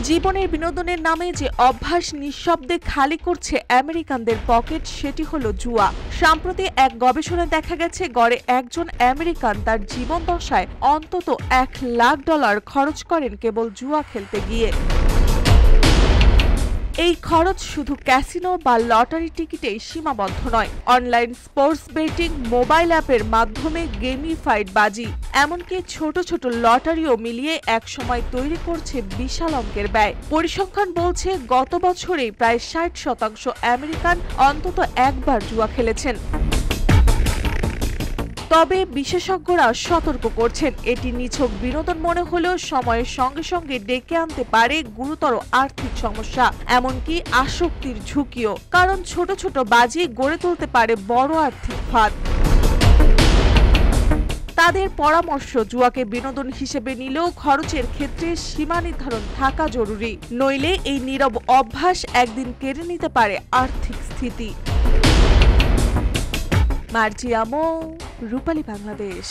জীবনের বিনোদনের নামে যে অভ্যাস নিঃশব্দে খালি করছে আমেরিকানদের পকেট সেটি হলো জুয়া। সম্প্রতি এক গবেষণায় দেখা গেছে গড়ে একজন আমেরিকান তার জীবন দশায় অন্তত $1,00,000 খরচ করেন কেবল জুয়া খেলতে গিয়ে। এই খরচ শুধু ক্যাসিনো বা লটারি টিকিটেই সীমাবদ্ধ নয়, অনলাইন স্পোর্টস বেটিং, মোবাইল অ্যাপের মাধ্যমে গেমিফাইড বাজি, এমনকি ছোট ছোট লটারিও মিলিয়ে একসময় তৈরি করছে বিশাল অঙ্কের ব্যয়। পরিসংখ্যান বলছে গত বছরেই প্রায় 60% আমেরিকান অন্তত একবার জুয়া খেলেছেন। তবে বিশেষজ্ঞরা সতর্ক করছেন, এটি নিছক বিনোদন মনে হলেও সময়ের সঙ্গে সঙ্গে ডেকে আনতে পারে গুরুতর আর্থিক সমস্যা, এমনকি আসক্তির ঝুঁকিও। কারণ ছোট ছোট বাজি গড়ে তুলতে পারে বড় আর্থিক ফাঁদ। তাদের পরামর্শ, জুয়াকে বিনোদন হিসেবে নিলেও খরচের ক্ষেত্রে সীমা নির্ধারণ থাকা জরুরি, নইলে এই নীরব অভ্যাস একদিন কেড়ে নিতে পারে আর্থিক স্থিতি। মার্জিয়া মৌ, রূপালী বাংলাদেশ।